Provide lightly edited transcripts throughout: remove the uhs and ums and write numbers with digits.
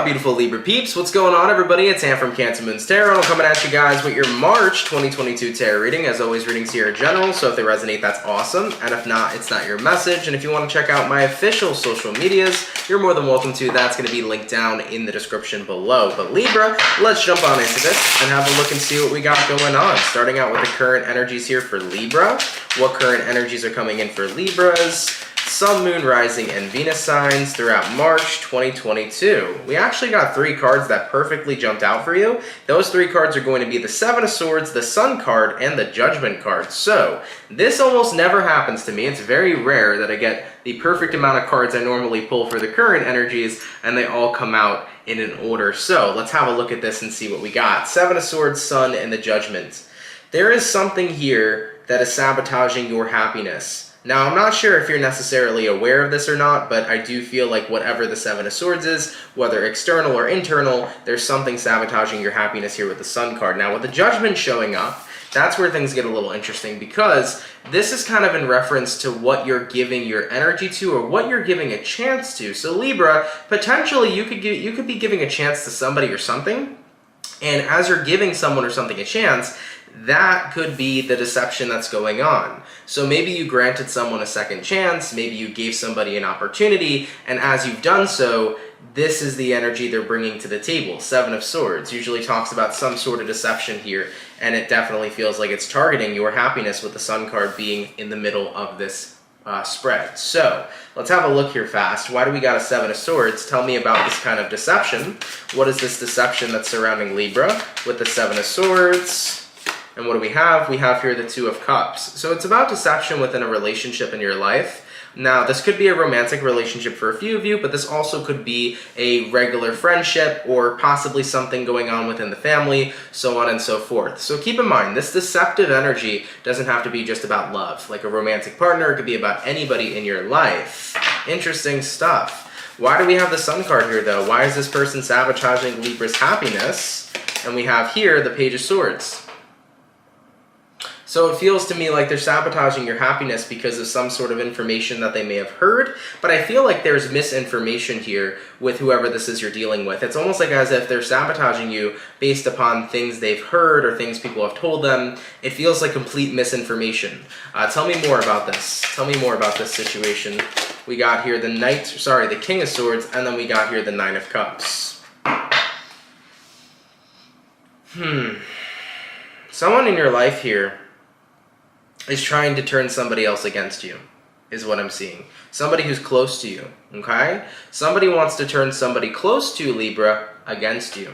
Beautiful Libra peeps, what's going on everybody? It's Sam from CancerMoonsTarot. I'm coming at you guys with your March 2022 tarot reading. As always, readings here are general, so if they resonate, that's awesome. And if not, it's not your message. And if you want to check out my official social medias, you're more than welcome to. That's going to be linked down in the description below. But Libra, let's jump on into this and have a look and see what we got going on. Starting out with the current energies here for Libra. What current energies are coming in for Libras? Sun, Moon, Rising, and Venus signs throughout March 2022. We actually got 3 cards that perfectly jumped out for you. Those 3 cards are going to be the Seven of Swords, the Sun card, and the Judgment card. So, this almost never happens to me. It's very rare that I get the perfect amount of cards I normally pull for the current energies, and they all come out in an order. So, let's have a look at this and see what we got. Seven of Swords, Sun, and the Judgment. There is something here that is sabotaging your happiness. Now, I'm not sure if you're necessarily aware of this or not, but I do feel like whatever the Seven of Swords is, whether external or internal, there's something sabotaging your happiness here with the Sun card. Now, with the Judgment showing up, that's where things get a little interesting, because this is kind of in reference to what you're giving your energy to or what you're giving a chance to. So Libra, potentially you could be giving a chance to somebody or something, and as you're giving someone or something a chance, that could be the deception that's going on. So maybe you granted someone a second chance, maybe you gave somebody an opportunity, and as you've done so, this is the energy they're bringing to the table. Seven of Swords usually talks about some sort of deception here, and it definitely feels like it's targeting your happiness with the Sun card being in the middle of this spread. So let's have a look here fast. Why do we got a Seven of Swords? Tell me about this kind of deception. What is this deception that's surrounding Libra with the Seven of Swords? And what do we have? We have here the Two of Cups. So it's about deception within a relationship in your life. Now, this could be a romantic relationship for a few of you, but this also could be a regular friendship or possibly something going on within the family, so on and so forth. So keep in mind, this deceptive energy doesn't have to be just about love. Like a romantic partner, it could be about anybody in your life. Interesting stuff. Why do we have the Sun card here, though? Why is this person sabotaging Libra's happiness? And we have here the Page of Swords. So it feels to me like they're sabotaging your happiness because of some sort of information that they may have heard, but I feel like there's misinformation here with whoever this is you're dealing with. It's almost like as if they're sabotaging you based upon things they've heard or things people have told them. It feels like complete misinformation. Tell me more about this. Tell me more about this situation. We got here the King of Swords, and then we got here the Nine of Cups. Someone in your life here is trying to turn somebody else against you, is what I'm seeing. Somebody who's close to you, okay? Somebody wants to turn somebody close to Libra against you.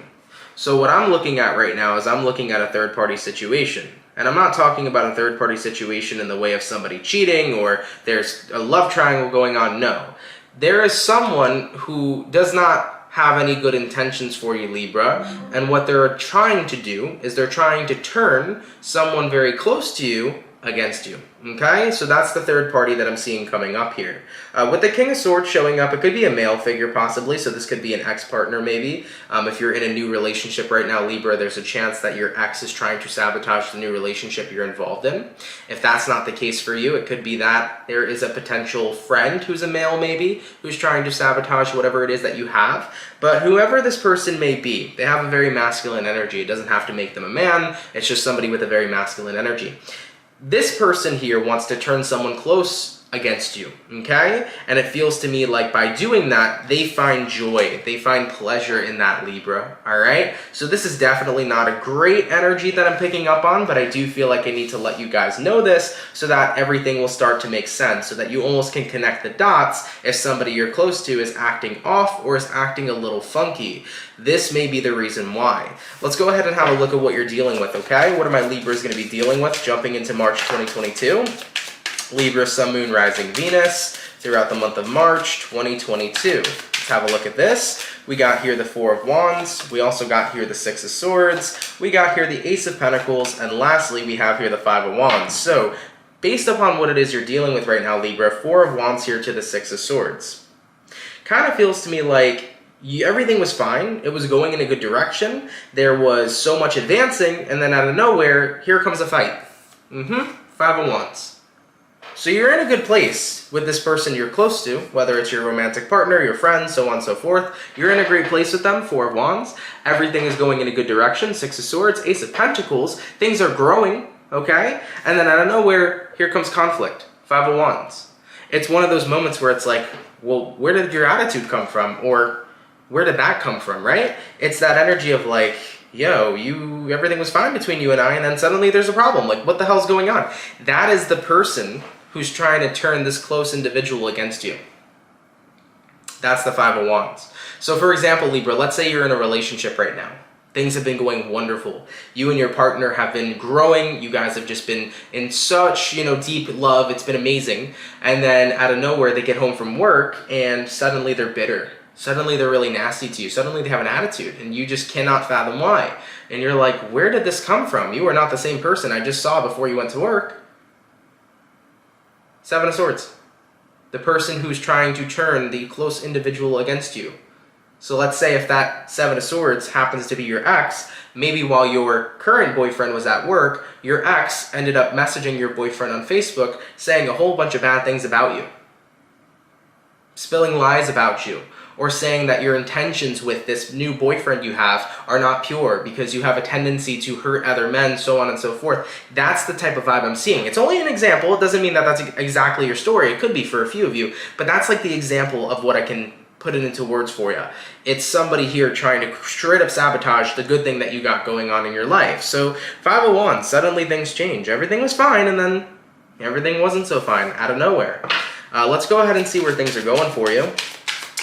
So what I'm looking at right now is I'm looking at a third-party situation. And I'm not talking about a third-party situation in the way of somebody cheating or there's a love triangle going on, no. There is someone who does not have any good intentions for you, Libra, and what they're trying to do is they're trying to turn someone very close to you against you, okay? So that's the third party that I'm seeing coming up here. With the King of Swords showing up, it could be a male figure possibly, so this could be an ex-partner maybe. If you're in a new relationship right now, Libra, there's a chance that your ex is trying to sabotage the new relationship you're involved in. If that's not the case for you, it could be that there is a potential friend who's a male maybe, who's trying to sabotage whatever it is that you have. But whoever this person may be, they have a very masculine energy. It doesn't have to make them a man, it's just somebody with a very masculine energy. This person here wants to turn someone close against you, okay? And it feels to me like by doing that, they find joy, they find pleasure in that, Libra, all right? So this is definitely not a great energy that I'm picking up on, but I do feel like I need to let you guys know this so that everything will start to make sense, so that you almost can connect the dots if somebody you're close to is acting off or is acting a little funky. This may be the reason why. Let's go ahead and have a look at what you're dealing with, okay? What are my Libras going to be dealing with jumping into March 2022? Libra, Sun, Moon, Rising, Venus throughout the month of March 2022. Let's have a look at this. We got here the Four of Wands. We also got here the Six of Swords. We got here the Ace of Pentacles. And lastly, we have here the Five of Wands. So, based upon what it is you're dealing with right now, Libra, Four of Wands here to the Six of Swords. Kind of feels to me like everything was fine. It was going in a good direction. There was so much advancing, and then out of nowhere, here comes a fight. Five of Wands. So you're in a good place with this person you're close to, whether it's your romantic partner, your friend, so on and so forth. You're in a great place with them, Four of Wands. Everything is going in a good direction, Six of Swords, Ace of Pentacles. Things are growing, okay? And then out of nowhere, here comes conflict, Five of Wands. It's one of those moments where it's like, well, where did your attitude come from? Or where did that come from, right? It's that energy of like, yo, everything was fine between you and I, and then suddenly there's a problem. Like, what the hell's going on? That is the person who's trying to turn this close individual against you. That's the Five of Wands. So for example, Libra, let's say you're in a relationship right now. Things have been going wonderful. You and your partner have been growing. You guys have just been in such, deep love. It's been amazing. And then out of nowhere, they get home from work and suddenly they're bitter. Suddenly they're really nasty to you. Suddenly they have an attitude and you just cannot fathom why. And you're like, where did this come from? You are not the same person I just saw before you went to work. Seven of Swords. The person who's trying to turn the close individual against you. So let's say if that Seven of Swords happens to be your ex, maybe while your current boyfriend was at work, your ex ended up messaging your boyfriend on Facebook saying a whole bunch of bad things about you. Spilling lies about you. Or saying that your intentions with this new boyfriend you have are not pure because you have a tendency to hurt other men, so on and so forth. That's the type of vibe I'm seeing. It's only an example. It doesn't mean that that's exactly your story. It could be for a few of you, but that's like the example of what I can put it into words for you. It's somebody here trying to straight up sabotage the good thing that you got going on in your life. So 501, suddenly things change. Everything was fine and then everything wasn't so fine out of nowhere. Let's go ahead and see where things are going for you.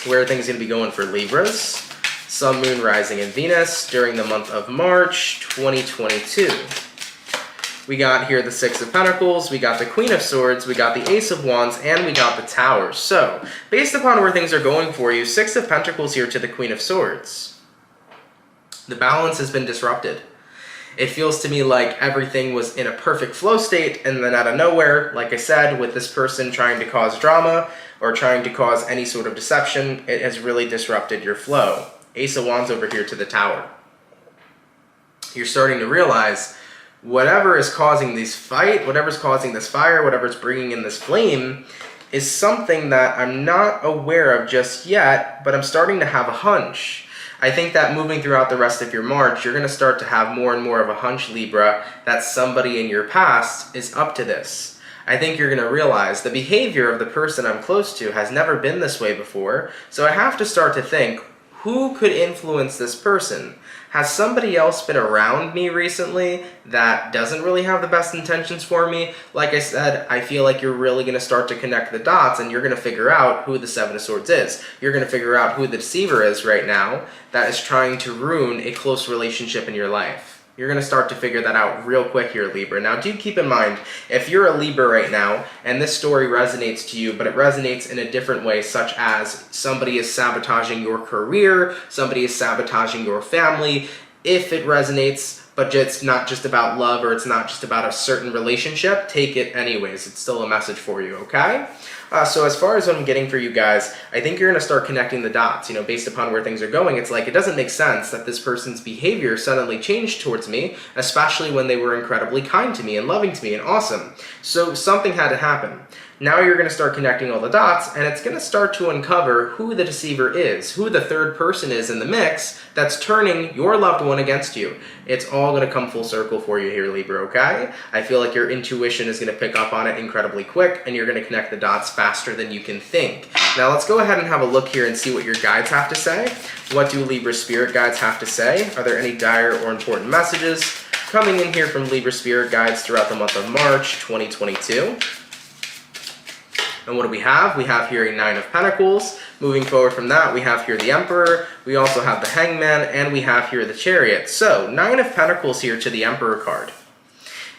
Where are things going to be going for Libras? Sun, Moon, Rising, and Venus during the month of March 2022. We got here the Six of Pentacles, we got the Queen of Swords, we got the Ace of Wands, and we got the Tower. So, based upon where things are going for you, Six of Pentacles here to the Queen of Swords. The balance has been disrupted. It feels to me like everything was in a perfect flow state, and then out of nowhere, like I said, with this person trying to cause drama or trying to cause any sort of deception, it has really disrupted your flow. Ace of Wands over here to the Tower. You're starting to realize whatever is causing this fight, whatever's causing this fire, whatever's bringing in this flame, is something that I'm not aware of just yet, but I'm starting to have a hunch. I think that moving throughout the rest of your March, you're going to start to have more and more of a hunch, Libra, that somebody in your past is up to this. I think you're going to realize the behavior of the person I'm close to has never been this way before, so I have to start to think, who could influence this person? Has somebody else been around me recently that doesn't really have the best intentions for me? Like I said, I feel like you're really going to start to connect the dots and you're going to figure out who the Seven of Swords is. You're going to figure out who the deceiver is right now that is trying to ruin a close relationship in your life. You're going to start to figure that out real quick here, Libra. Now, do keep in mind, if you're a Libra right now, and this story resonates to you, but it resonates in a different way, such as somebody is sabotaging your career, somebody is sabotaging your family, if it resonates, but it's not just about love or it's not just about a certain relationship, take it anyways. It's still a message for you, okay? So as far as what I'm getting for you guys, I think you're going to start connecting the dots, based upon where things are going. It's like, it doesn't make sense that this person's behavior suddenly changed towards me, especially when they were incredibly kind to me and loving to me and awesome. So something had to happen. Now you're going to start connecting all the dots, and it's going to start to uncover who the deceiver is, who the third person is in the mix that's turning your loved one against you. It's all going to come full circle for you here, Libra, okay? I feel like your intuition is going to pick up on it incredibly quick, and you're going to connect the dots faster than you can think. Now let's go ahead and have a look here and see what your guides have to say. What do Libra spirit guides have to say? Are there any dire or important messages coming in here from Libra spirit guides throughout the month of March 2022? And what do we have? We have here a Nine of Pentacles. Moving forward from that, we have here the Emperor. We also have the Hangman, and we have here the Chariot. So, Nine of Pentacles here to the Emperor card.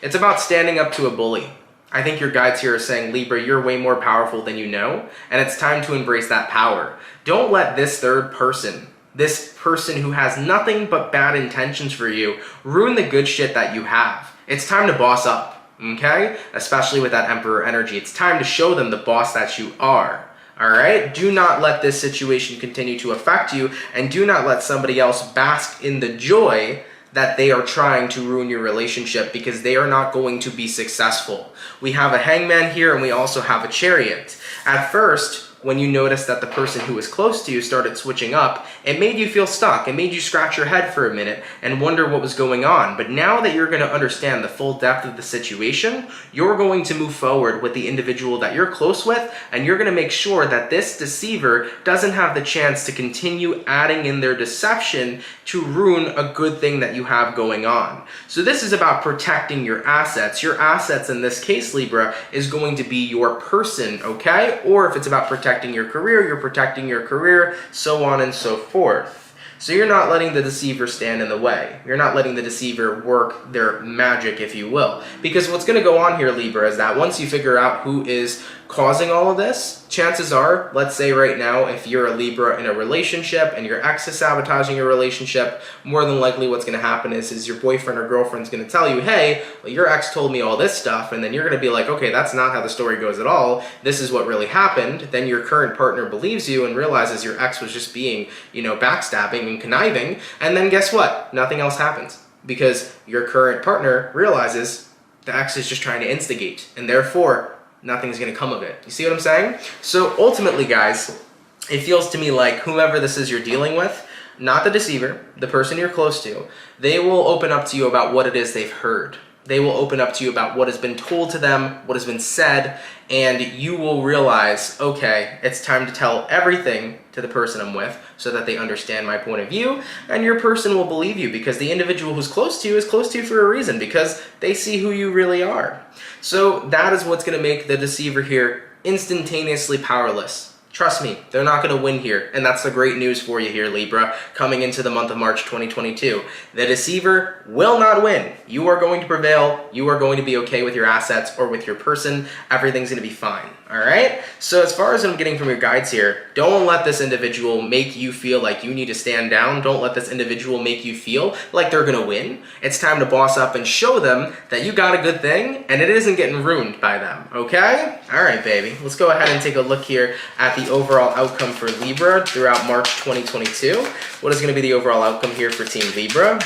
It's about standing up to a bully. I think your guides here are saying, Libra, you're way more powerful than you know, and it's time to embrace that power. Don't let this third person, this person who has nothing but bad intentions for you, ruin the good shit that you have. It's time to boss up. Okay? Especially with that Emperor energy. It's time to show them the boss that you are. All right? Do not let this situation continue to affect you, and do not let somebody else bask in the joy that they are trying to ruin your relationship, because they are not going to be successful. We have a Hangman here, and we also have a Chariot. At first, when you noticed that the person who was close to you started switching up, it made you feel stuck. It made you scratch your head for a minute and wonder what was going on. But now that you're going to understand the full depth of the situation, you're going to move forward with the individual that you're close with, and you're going to make sure that this deceiver doesn't have the chance to continue adding in their deception to ruin a good thing that you have going on. So this is about protecting your assets. Your assets in this case, Libra, is going to be your person, okay? Or if it's about protecting your career, you're protecting your career, so on and so forth. So you're not letting the deceiver stand in the way. You're not letting the deceiver work their magic, if you will. Because what's going to go on here, Libra, is that once you figure out who is causing all of this, chances are, let's say right now, if you're a Libra in a relationship and your ex is sabotaging your relationship, more than likely what's going to happen is your boyfriend or girlfriend's going to tell you, hey, well, your ex told me all this stuff, and then you're going to be like, okay, that's not how the story goes at all. This is what really happened. Then your current partner believes you and realizes your ex was just being, backstabbing and conniving, and then guess what? Nothing else happens, because your current partner realizes the ex is just trying to instigate, and therefore nothing's going to come of it. You see what I'm saying? So ultimately, guys, it feels to me like whomever this is you're dealing with, not the deceiver, the person you're close to, they will open up to you about what it is they've heard. They will open up to you about what has been told to them, what has been said, and you will realize, okay, it's time to tell everything to the person I'm with so that they understand my point of view, and your person will believe you, because the individual who's close to you is close to you for a reason, because they see who you really are. So that is what's going to make the deceiver here instantaneously powerless. Trust me, they're not going to win here, and that's the great news for you here, Libra, coming into the month of March 2022. The deceiver will not win. You are going to prevail. You are going to be okay with your assets or with your person. Everything's going to be fine, all right? So as far as I'm getting from your guides here, don't let this individual make you feel like you need to stand down. Don't let this individual make you feel like they're going to win. It's time to boss up and show them that you got a good thing, and it isn't getting ruined by them, okay? All right, baby. Let's go ahead and take a look here at the overall outcome for Libra throughout March 2022. What is going to be the overall outcome here for Team Libra?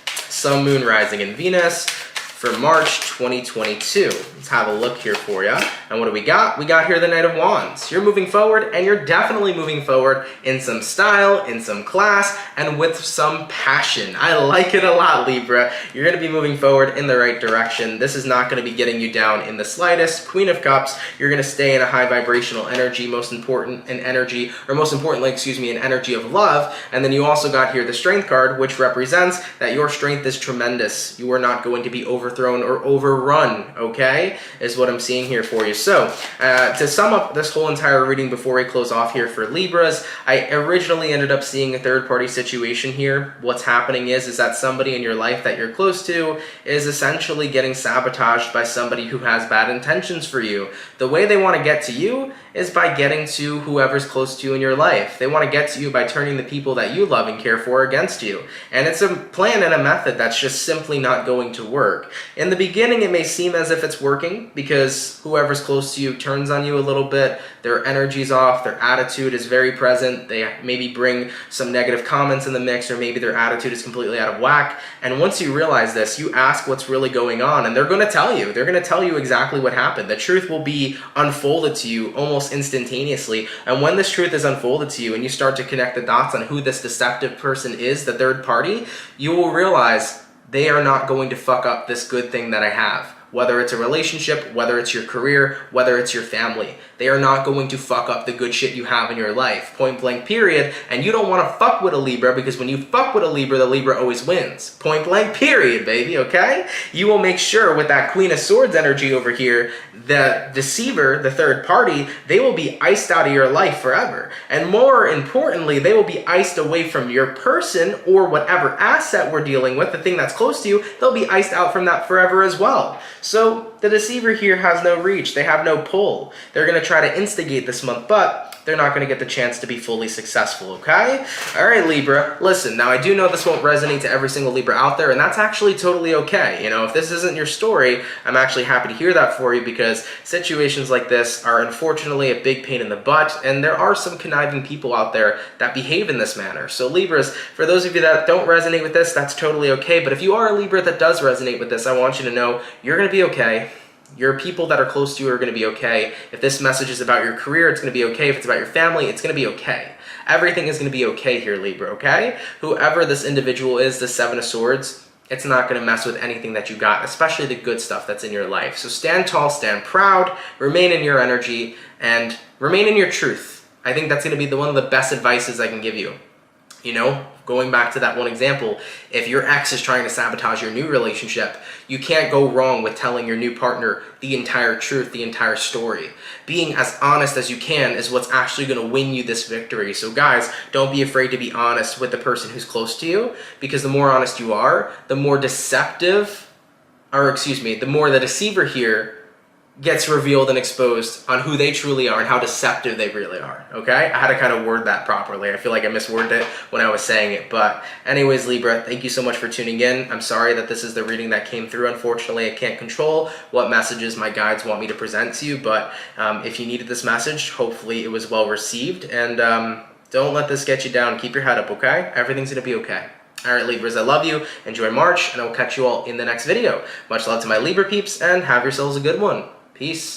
Sun, Moon, Rising, and Venus for March 2022. Let's have a look here for you. And what do we got? We got here the Knight of Wands. You're moving forward, and you're definitely moving forward in some style, in some class, and with some passion. I like it a lot, Libra. You're going to be moving forward in the right direction. This is not going to be getting you down in the slightest. Queen of Cups, you're going to stay in a high vibrational energy, most importantly, an energy of love. And then you also got here the Strength card, which represents that your strength is tremendous. You are not going to be overthrown or overrun, okay, is what I'm seeing here for you. So to sum up this whole entire reading before we close off here for Libras, I originally ended up seeing a third-party situation here. What's happening is that somebody in your life that you're close to is essentially getting sabotaged by somebody who has bad intentions for you. The way they want to get to you is by getting to whoever's close to you in your life. They want to get to you by turning the people that you love and care for against you. And it's a plan and a method that's just simply not going to work. In the beginning, it may seem as if it's working because whoever's close to you turns on you a little bit, their energy's off, their attitude is very present, they maybe bring some negative comments in the mix, or maybe their attitude is completely out of whack. And once you realize this, you ask what's really going on, and they're going to tell you. They're going to tell you exactly what happened. The truth will be unfolded to you almost instantaneously. And when this truth is unfolded to you and you start to connect the dots on who this deceptive person is, the third party, you will realize they are not going to fuck up this good thing that I have. Whether it's a relationship, whether it's your career, whether it's your family. They are not going to fuck up the good shit you have in your life. Point blank, period. And you don't want to fuck with a Libra, because when you fuck with a Libra, the Libra always wins. Point blank, period, baby, okay? You will make sure with that Queen of Swords energy over here, the deceiver, the third party, they will be iced out of your life forever. And more importantly, they will be iced away from your person or whatever asset we're dealing with, the thing that's close to you, they'll be iced out from that forever as well. So the deceiver here has no reach. They have no pull. They're going to try to instigate this month, but they're not going to get the chance to be fully successful, okay? All right, Libra, listen, now I do know this won't resonate to every single Libra out there, and that's actually totally okay. You know, if this isn't your story, I'm actually happy to hear that for you, because situations like this are unfortunately a big pain in the butt, and there are some conniving people out there that behave in this manner. So Libras, for those of you that don't resonate with this, that's totally okay, but if you are a Libra that does resonate with this, I want you to know you're going to be okay. Your people that are close to you are going to be okay. If this message is about your career, it's going to be okay. If it's about your family, it's going to be okay. Everything is going to be okay here, Libra, okay? Whoever this individual is, the Seven of Swords, it's not going to mess with anything that you got, especially the good stuff that's in your life. So stand tall, stand proud, remain in your energy, and remain in your truth. I think that's going to be one of the best advices I can give you. You know, going back to that one example, if your ex is trying to sabotage your new relationship, you can't go wrong with telling your new partner the entire truth, the entire story. Being as honest as you can is what's actually going to win you this victory. So guys, don't be afraid to be honest with the person who's close to you, because the more honest you are, the more deceptive, or excuse me, the more the deceiver here gets revealed and exposed on who they truly are and how deceptive they really are, okay? I had to kind of word that properly. I feel like I misworded it when I was saying it. But anyways, Libra, thank you so much for tuning in. I'm sorry that this is the reading that came through. Unfortunately, I can't control what messages my guides want me to present to you, but if you needed this message, hopefully it was well received. And don't let this get you down. Keep your head up, okay? Everything's gonna be okay. All right, Libras, I love you. Enjoy March, and I will catch you all in the next video. Much love to my Libra peeps, and have yourselves a good one. Peace.